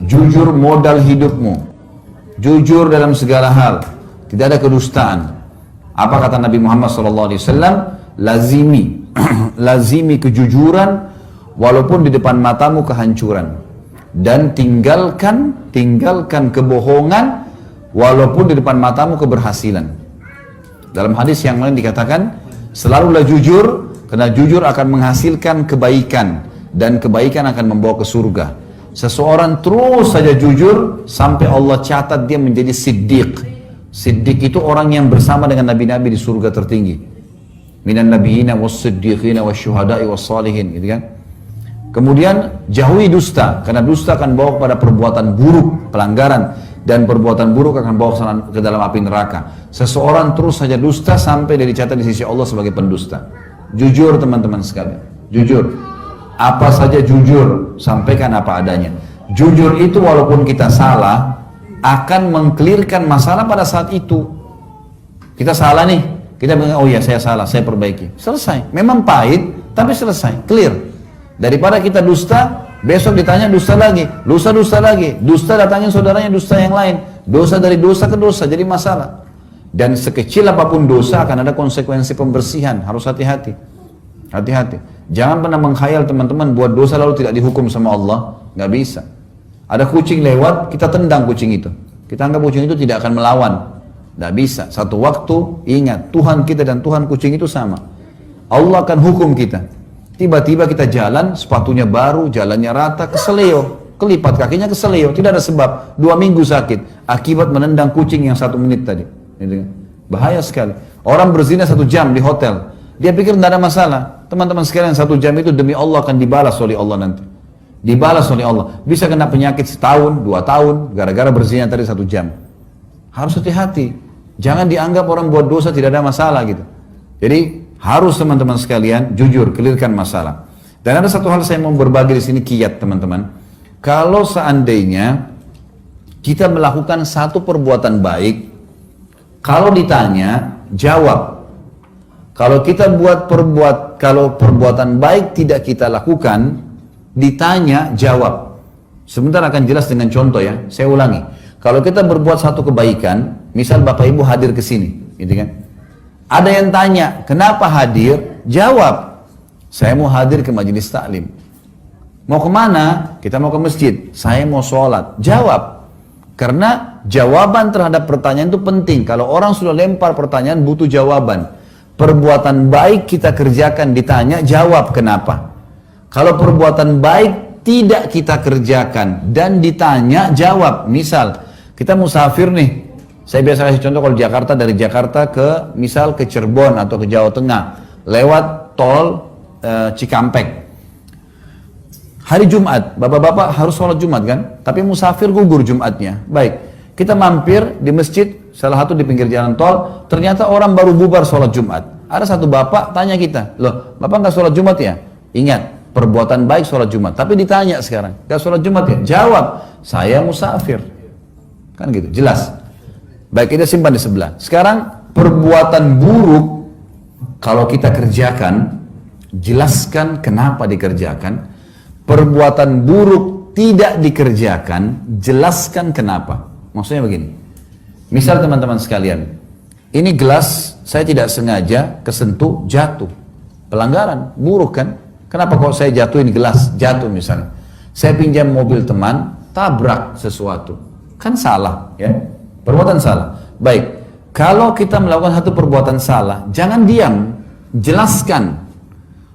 jujur modal hidupmu, jujur dalam segala hal, tidak ada kedustaan. Apa kata Nabi Muhammad SAW? Lazimi, lazimi kejujuran walaupun di depan matamu kehancuran, dan tinggalkan kebohongan walaupun di depan matamu keberhasilan. Dalam hadis yang lain dikatakan, selalulah jujur, karena jujur akan menghasilkan kebaikan, dan kebaikan akan membawa ke surga. Seseorang terus saja jujur, sampai Allah catat dia menjadi siddiq. Siddiq itu orang yang bersama dengan nabi-nabi di surga tertinggi. Minan nabiyina was-siddiqina wasyuhada'i was-salihin, gitu kan. Kemudian jauhi dusta, karena dusta akan bawa kepada perbuatan buruk, pelanggaran, dan perbuatan buruk akan bawa ke dalam api neraka. Seseorang terus saja dusta sampai dia dicatat di sisi Allah sebagai pendusta. Jujur teman-teman sekalian, jujur. Apa saja jujur, sampaikan apa adanya. Jujur itu walaupun kita salah, akan mengklirkan masalah pada saat itu. Kita salah nih, kita bilang, oh ya saya salah, saya perbaiki. Selesai, memang pahit, tapi selesai, clear. Daripada kita dusta, besok ditanya dusta lagi, dusta lagi, dusta datangin saudaranya dusta yang lain, dosa dari dosa ke dosa, jadi masalah. Dan sekecil apapun dosa akan ada konsekuensi pembersihan, harus hati-hati. Hati-hati. Jangan pernah mengkhayal teman-teman buat dosa lalu tidak dihukum sama Allah, nggak bisa. Ada kucing lewat, kita tendang kucing itu. Kita anggap kucing itu tidak akan melawan, nggak bisa. Satu waktu ingat Tuhan kita dan Tuhan kucing itu sama. Allah akan hukum kita. Tiba-tiba kita jalan, sepatunya baru, jalannya rata, keseleo, kelipat kakinya keseleo, tidak ada sebab. 2 minggu sakit, akibat menendang kucing yang 1 menit tadi. Bahaya sekali. Orang berzina 1 jam di hotel, dia pikir tidak ada masalah. Teman-teman sekalian, 1 jam itu demi Allah akan dibalas oleh Allah nanti. Dibalas oleh Allah. Bisa kena penyakit setahun, 2 tahun, gara-gara berzina tadi 1 jam. Harus hati-hati. Jangan dianggap orang buat dosa tidak ada masalah gitu. Jadi harus teman-teman sekalian jujur, clearkan masalah. Dan ada satu hal saya mau berbagi di sini, kiat teman-teman. Kalau seandainya kita melakukan satu perbuatan baik, kalau ditanya jawab. Kalau kita kalau perbuatan baik tidak kita lakukan, ditanya jawab. Sebentar akan jelas dengan contoh ya. Saya ulangi. Kalau kita berbuat satu kebaikan, misal Bapak Ibu hadir ke sini, gitu kan? Ada yang tanya, kenapa hadir? Jawab, saya mau hadir ke majelis taklim. Mau kemana? Kita mau ke masjid. Saya mau sholat. Jawab. Karena jawaban terhadap pertanyaan itu penting. Kalau orang sudah lempar pertanyaan, butuh jawaban. Perbuatan baik kita kerjakan, ditanya, jawab kenapa. Kalau perbuatan baik tidak kita kerjakan dan ditanya, jawab. Misal, kita musafir nih. Saya biasa kasih contoh kalau Jakarta, dari Jakarta ke misal ke Cirebon atau ke Jawa Tengah lewat tol Cikampek. Hari Jumat, bapak-bapak harus sholat Jumat kan? Tapi musafir gugur Jumatnya. Baik, kita mampir di masjid, salah satu di pinggir jalan tol, ternyata orang baru bubar sholat Jumat. Ada satu bapak tanya kita, loh bapak nggak sholat Jumat ya? Ingat, perbuatan baik sholat Jumat. Tapi ditanya sekarang, nggak sholat Jumat ya? Jawab, saya musafir. Kan gitu, jelas. Baik, kita simpan di sebelah. Sekarang perbuatan buruk kalau kita kerjakan, jelaskan kenapa dikerjakan. Perbuatan buruk tidak dikerjakan, jelaskan kenapa. Maksudnya begini. Misal teman-teman sekalian, ini gelas saya tidak sengaja kesentuh, jatuh. Pelanggaran, buruk kan? Kenapa kalau saya jatuhin gelas, jatuh misalnya. Saya pinjam mobil teman, tabrak sesuatu. Kan salah, ya? Perbuatan salah. Baik, kalau kita melakukan satu perbuatan salah, jangan diam, jelaskan.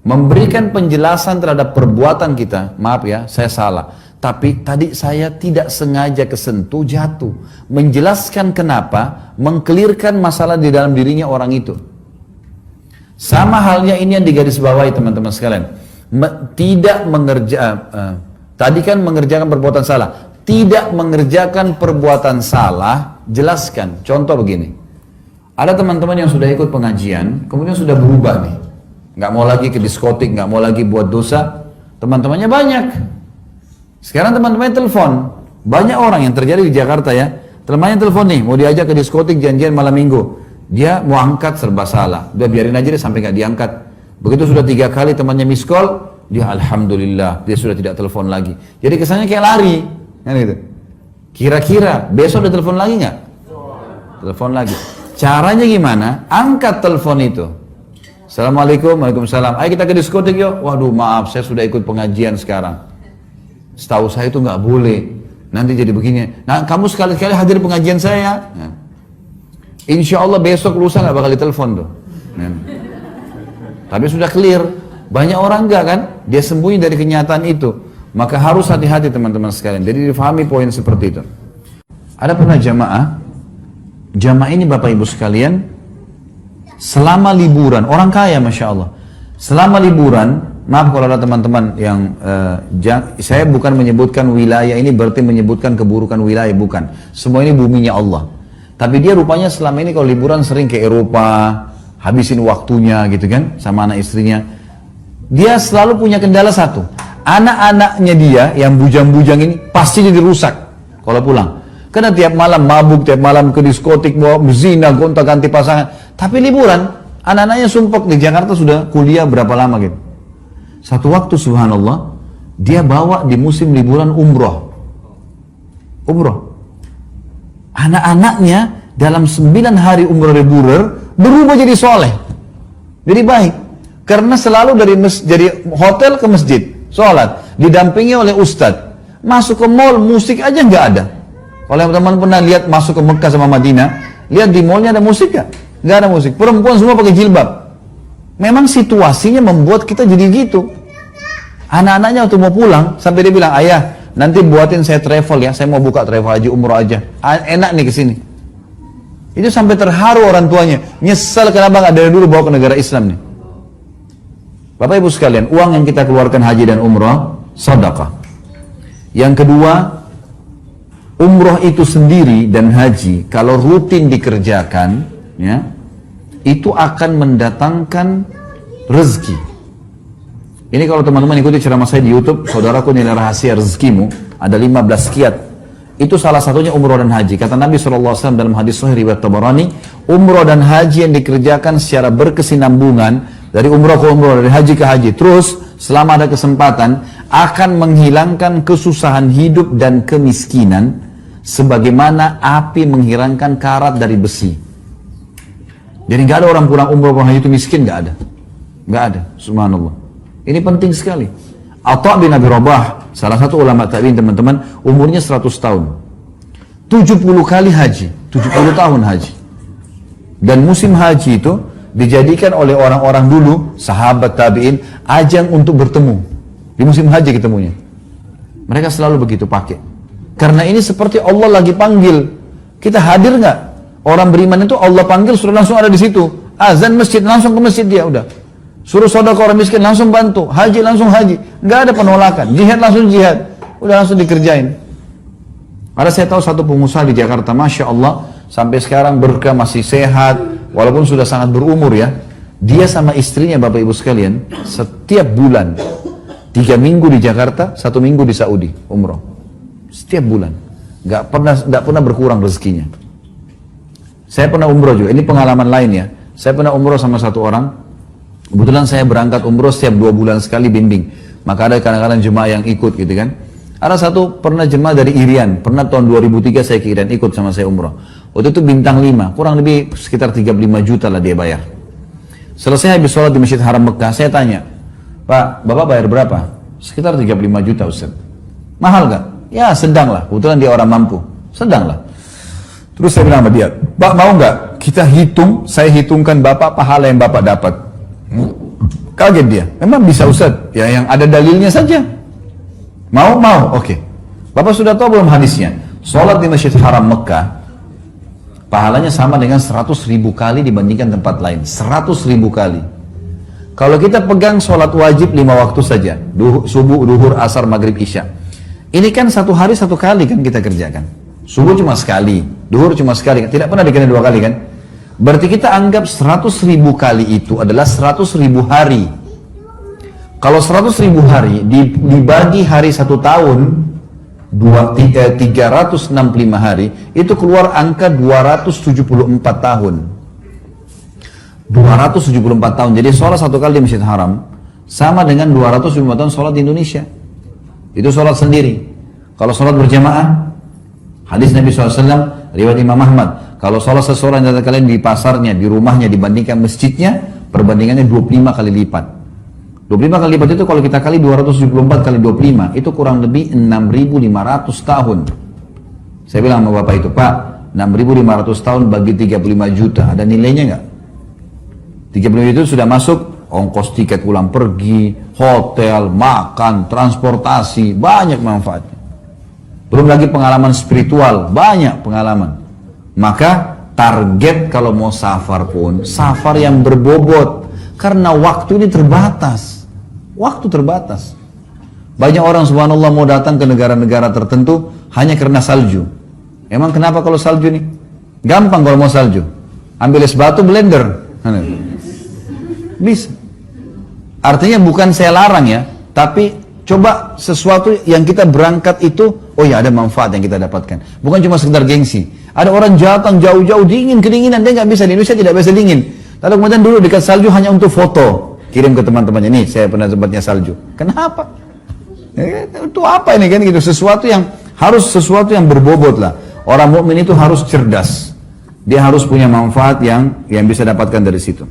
Memberikan penjelasan terhadap perbuatan kita. Maaf ya, saya salah. Tapi tadi saya tidak sengaja kesentuh, jatuh. Menjelaskan kenapa, mengkelirkan masalah di dalam dirinya orang itu. Sama halnya ini yang digarisbawahi teman-teman sekalian. Tadi kan mengerjakan perbuatan salah. Tidak mengerjakan perbuatan salah, jelaskan. Contoh begini, ada teman-teman yang sudah ikut pengajian, kemudian sudah berubah nih, nggak mau lagi ke diskotik, nggak mau lagi buat dosa. Teman-temannya banyak. Sekarang teman-temannya telepon, banyak orang yang terjadi di Jakarta ya. Temannya telepon nih, mau diajak ke diskotik janjian malam minggu, dia mau angkat serba salah, udah biarin aja deh sampai nggak diangkat. Begitu sudah 3 kali temannya miss call, dia alhamdulillah, dia sudah tidak telepon lagi. Jadi kesannya kayak lari. Kan gitu. Kira-kira besok ada telepon lagi nggak? Telepon lagi. Caranya gimana? Angkat telepon itu. Assalamualaikum, waalaikumsalam. Ayo kita ke diskotik yuk. Waduh maaf, saya sudah ikut pengajian sekarang. Setahu saya itu nggak boleh. Nanti jadi begini. Nah kamu sekali-kali hadir pengajian saya. Nah. Insya Allah besok lusa nggak bakal ditelepon tuh. Nah. Tapi sudah clear. Banyak orang enggak kan? Dia sembunyi dari kenyataan itu. Maka harus hati-hati teman-teman sekalian. Jadi difahami poin seperti itu. Ada pernah jamaah ini Bapak Ibu sekalian, selama liburan, orang kaya Masya Allah. Selama liburan, maaf kalau ada teman-teman yang, saya bukan menyebutkan wilayah ini berarti menyebutkan keburukan wilayah, bukan. Semua ini buminya Allah. Tapi dia rupanya selama ini kalau liburan sering ke Eropa, habisin waktunya gitu kan, sama anak istrinya. Dia selalu punya kendala satu. Anak-anaknya dia yang bujang-bujang ini pasti jadi rusak kalau pulang. Karena tiap malam mabuk, tiap malam ke diskotik, bawa zina, gonta-ganti pasangan. Tapi liburan, anak-anaknya sumpok di Jakarta sudah kuliah berapa lama gitu. Satu waktu subhanallah, dia bawa di musim liburan umroh. Umroh. Anak-anaknya dalam 9 hari umroh liburan berubah jadi soleh. Jadi baik. Karena selalu dari hotel ke masjid, sholat, didampingi oleh ustadz. Masuk ke mall, musik aja nggak ada. Kalau teman-teman pernah lihat masuk ke Mekah sama Madinah, lihat di mallnya ada musik nggak? Nggak ada musik. Perempuan semua pakai jilbab. Memang situasinya membuat kita jadi gitu. Anak-anaknya waktu mau pulang, sampai dia bilang, ayah, nanti buatin saya travel ya, saya mau buka travel haji umroh aja. Enak nih kesini. Itu sampai terharu orang tuanya. Nyesal kenapa nggak dari dulu bawa ke negara Islam nih. Bapak Ibu sekalian, uang yang kita keluarkan haji dan umroh, sedekah. Yang kedua, umroh itu sendiri dan haji, kalau rutin dikerjakan, ya, itu akan mendatangkan rezeki. Ini kalau teman-teman ikuti ceramah saya di YouTube, saudaraku nilai rahasia rezekimu, ada 15 kiat. Itu salah satunya umroh dan haji. Kata Nabi SAW dalam hadis Sahih riwayat Tabarani, umroh dan haji yang dikerjakan secara berkesinambungan, dari umroh ke umroh, dari haji ke haji, terus selama ada kesempatan, akan menghilangkan kesusahan hidup dan kemiskinan, sebagaimana api menghilangkan karat dari besi. Jadi nggak ada orang pulang umroh pulang haji itu miskin, nggak ada. Nggak ada, subhanallah. Ini penting sekali. Atha bin Abi Rabah, salah satu ulama tabi'in teman-teman, umurnya 100 tahun. 70 kali haji, 70 tahun haji. Dan musim haji itu dijadikan oleh orang-orang dulu, sahabat tabi'in, ajang untuk bertemu. Di musim haji ketemunya. Mereka selalu begitu pakai. Karena ini seperti Allah lagi panggil. Kita hadir nggak? Orang beriman itu Allah panggil sudah langsung ada di situ. Azan masjid langsung ke masjid dia udah. Suruh sedekah orang miskin langsung bantu. Haji langsung haji. Nggak ada penolakan. Jihad langsung jihad. Udah langsung dikerjain. Ada saya tahu satu pengusaha di Jakarta, Masya Allah, sampai sekarang berkah masih sehat, walaupun sudah sangat berumur ya. Dia sama istrinya Bapak Ibu sekalian, setiap bulan 3 minggu di Jakarta, 1 minggu di Saudi umroh. Setiap bulan, nggak pernah berkurang rezekinya. Saya pernah umroh juga. Ini pengalaman lain ya. Saya pernah umroh sama satu orang. Kebetulan saya berangkat umroh setiap 2 bulan sekali bimbing. Maka ada kadang-kadang jemaah yang ikut gitu kan. Ada satu pernah jemaah dari Irian. Pernah tahun 2003 saya ke Irian ikut sama saya umroh. Waktu itu bintang 5. Kurang lebih sekitar 35 juta lah dia bayar. Selesai habis sholat di Masjid Haram Mekah, saya tanya, Pak, Bapak bayar berapa? Sekitar 35 juta Ustaz. Mahal gak? Ya sedang lah. Kebetulan dia orang mampu. Sedang lah. Terus saya bilang sama dia, Pak mau nggak kita hitung, saya hitungkan Bapak pahala yang Bapak dapat. Kaget dia, memang bisa Ustaz, ya yang ada dalilnya saja. Mau? Oke. Bapak sudah tahu belum hadisnya? Sholat di Masjid Haram Mekah, pahalanya sama dengan 100.000 kali dibandingkan tempat lain. 100.000 kali. Kalau kita pegang sholat wajib 5 waktu saja, subuh, duhur, asar, maghrib, isya. Ini kan 1 hari 1 kali kan kita kerjakan. Subuh cuma sekali, duhur cuma sekali, tidak pernah dikenal 2 kali kan? Berarti kita anggap 100.000 kali itu adalah 100.000 hari. Kalau 100.000 hari dibagi hari 1 tahun, 365 hari, itu keluar angka 274 tahun. 274 tahun, jadi sholat 1 kali di Masjid Haram, sama dengan 274 tahun sholat di Indonesia. Itu sholat sendiri. Kalau sholat berjamaah, hadis Nabi SAW, riwayat Imam Ahmad, kalau sholat seseorang dari kalian di pasarnya, di rumahnya dibandingkan masjidnya, perbandingannya 25 kali lipat. 25 kali lipat itu kalau kita kali 274 kali 25, itu kurang lebih 6.500 tahun. Saya bilang sama bapak itu, Pak, 6.500 tahun bagi 35 juta, ada nilainya nggak? 35 itu sudah masuk ongkos tiket pulang pergi, hotel, makan, transportasi, banyak manfaatnya. Belum lagi pengalaman spiritual, banyak pengalaman. Maka target kalau mau safar pun, safar yang berbobot. Karena waktu ini terbatas. Waktu terbatas. Banyak orang subhanallah mau datang ke negara-negara tertentu hanya karena salju. Emang kenapa kalau salju nih? Gampang kalau mau salju. Ambil es batu, blender. Bisa. Artinya bukan saya larang ya, tapi coba sesuatu yang kita berangkat itu, oh ya ada manfaat yang kita dapatkan. Bukan cuma sekedar gengsi. Ada orang datang jauh-jauh dingin, kedinginan, dia nggak bisa, di Indonesia tidak bisa dingin. Lalu kemudian dulu dekat salju hanya untuk foto, kirim ke teman-temannya, nih saya pernah tempatnya salju. Kenapa? Itu apa ini kan gitu? Sesuatu yang berbobot lah. Orang mukmin itu harus cerdas. Dia harus punya manfaat yang bisa dapatkan dari situ.